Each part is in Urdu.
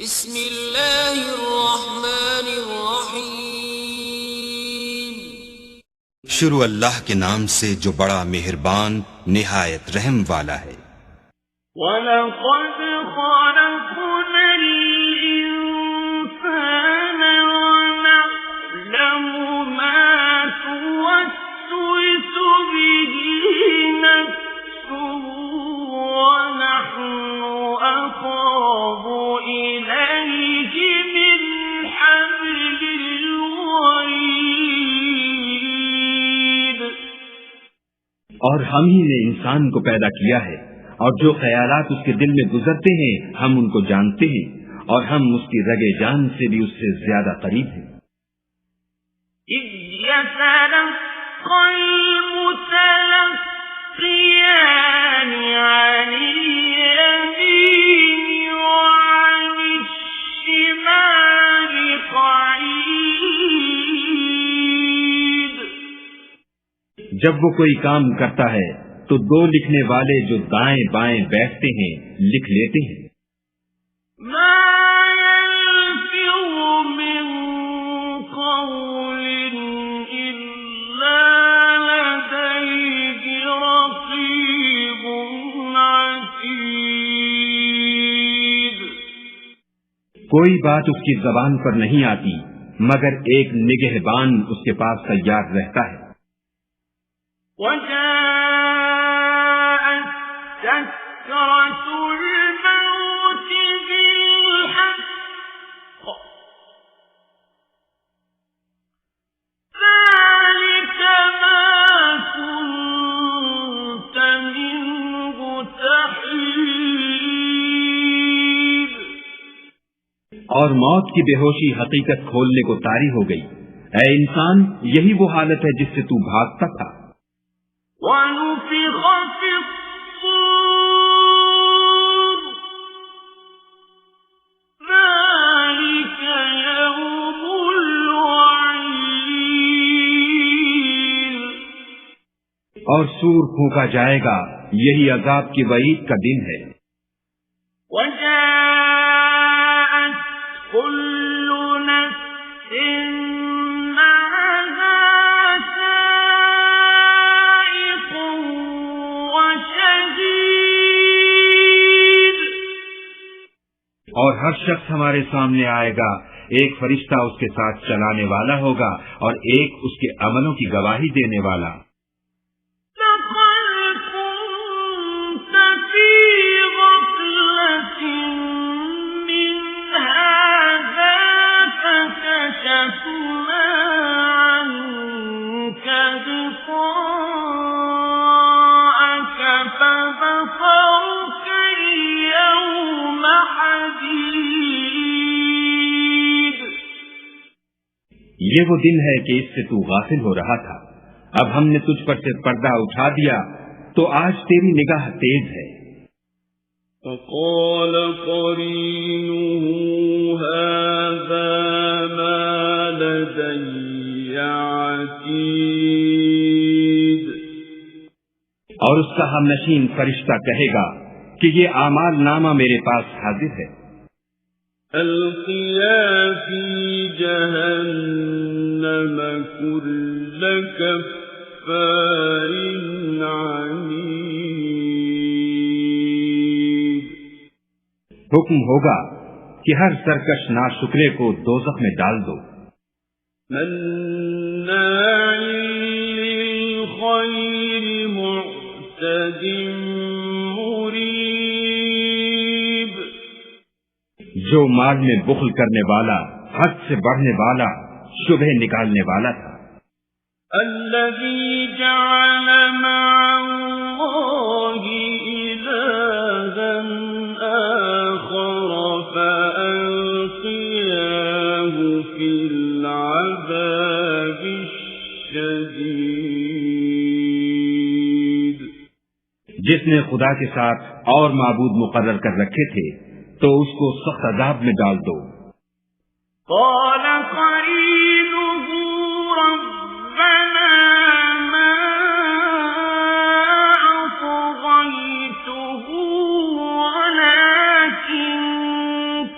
بسم اللہ الرحمن الرحیم۔ شروع اللہ کے نام سے جو بڑا مہربان نہایت رحم والا ہے۔ وَلَقَدْ خَلَقْنَا الْإِنسَانَ وَنَعْلَمُ مَا تُوَسْوِسُ بِهِ نَفْسُهُ وَنَحْنُ أَقْرَبُ إِلَيْهِ مِنْ حَبْلِ الْوَرِيدِ۔ اور ہم ہی نے انسان کو پیدا کیا ہے، اور جو خیالات اس کے دل میں گزرتے ہیں ہم ان کو جانتے ہیں، اور ہم اس کی رگے جان سے بھی اس سے زیادہ قریب ہیں۔ إِذْ يَتَلَقَّى الْمُتَلَقِّيَانِ عَنِ الْيَمِينِ وَعَنِ الشِّمَالِ قَعِيدٌ۔ جب وہ کوئی کام کرتا ہے تو دو لکھنے والے جو دائیں بائیں بیٹھتے ہیں لکھ لیتے ہیں۔ مَا يَلْفِظُ مِن قَوْلٍ إِلَّا لَدَيْهِ رَقِيبٌ عَتِيدٌ۔ کوئی بات اس کی زبان پر نہیں آتی مگر ایک نگہبان اس کے پاس تیار رہتا ہے۔ وَجَاءَتْ سَكْرَةُ الْمَوْتِ بِالْحَقِّ ذَلِكَ مَا كُنتَ مِنْهُ تَحِيدُ۔ اور موت کی بے ہوشی حقیقت کھولنے کو طاری ہو گئی۔ اے انسان، یہی وہ حالت ہے جس سے تو بھاگتا تھا۔ وَنُفِخَ فِي الصُّورِ ذَلِكَ يَوْمُ الْوَعِيدِ۔ اور سور پھونکا جائے گا، یہی عذاب کی وعید کا دن ہے۔ وَجَاءَتْ كُلُّ نَفْسٍ مَّعَهَا سَائِقٌ وَشَهِيدٌ۔ اور ہر شخص ہمارے سامنے آئے گا، ایک فرشتہ اس کے ساتھ چلانے والا ہوگا اور ایک اس کے عملوں کی گواہی دینے والا۔ لَقَدْ كُنتَ فِي غَفْلَةٍ مِّنْ هَٰذَا فَكَشَفْنَا عَنكَ غِطَاءَكَ فَبَصَرُكَ الْيَوْمَ حَدِيدٌ۔ یہ وہ دن ہے کہ اس سے تو غافل ہو رہا تھا، اب ہم نے تجھ پر سے پردہ اٹھا دیا تو آج تیری نگاہ تیز ہے۔ فَقَالَ قَرِينُهُ هَٰذَا مَا لَدَيَّ عَتِيدٌ۔ اور اس کا ہم نشین فرشتہ کہے گا کہ یہ اعمال نامہ میرے پاس حاضر ہے۔ أَلْقِيَا فِي جَهَنَّمَ كُلَّ كَفَّارٍ عَنِيدٍ۔ حکم ہوگا کہ ہر سرکش ناشکرے کو دوزخ میں ڈال دو۔ مَنَّاعٍ لِلْخَيْرِ مُعْتَدٍ مُّرِيبٍ۔ جو مال میں بخل کرنے والا، حد سے بڑھنے والا، شبہ نکالنے والا تھا۔ الَّذِي جَعَلَ مَعَ اللَّهِ إِلَٰهًا آخَرَ فَأَلْقِيَاهُ فِي الْعَذَابِ الشَّدِيدِ۔ جس نے خدا کے ساتھ اور معبود مقرر کر رکھے تھے تو اس کو سخت عذاب میں ڈال دو۔ قَالَ قَرِينُهُ رَبَّنَا مَا أَطْغَيْتُهُ وَلَٰكِن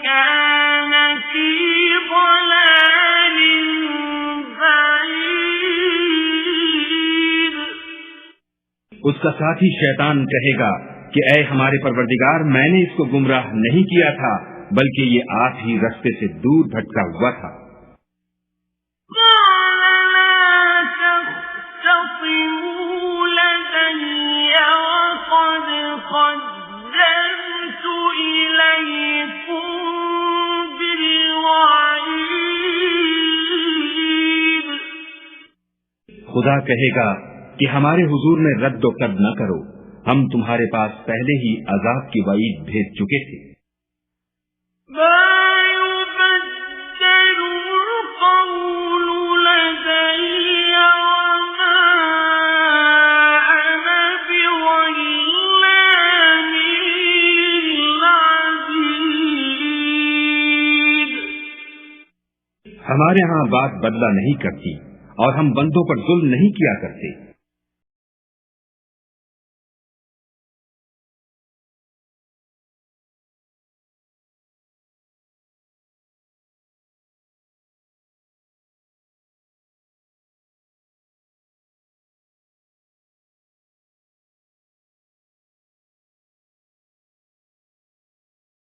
كَانَ اس کا ساتھی شیطان کہے گا کہ اے ہمارے پروردگار، میں نے اس کو گمراہ نہیں کیا تھا بلکہ یہ آپ ہی رستے سے دور بھٹکا ہوا تھا۔ خدا کہے گا کہ ہمارے حضور میں رد و قد نہ کرو، ہم تمہارے پاس پہلے ہی عذاب کی وعید بھیج چکے تھے۔ ہمارے ہاں بات بدلہ نہیں کرتی اور ہم بندوں پر ظلم نہیں کیا کرتے۔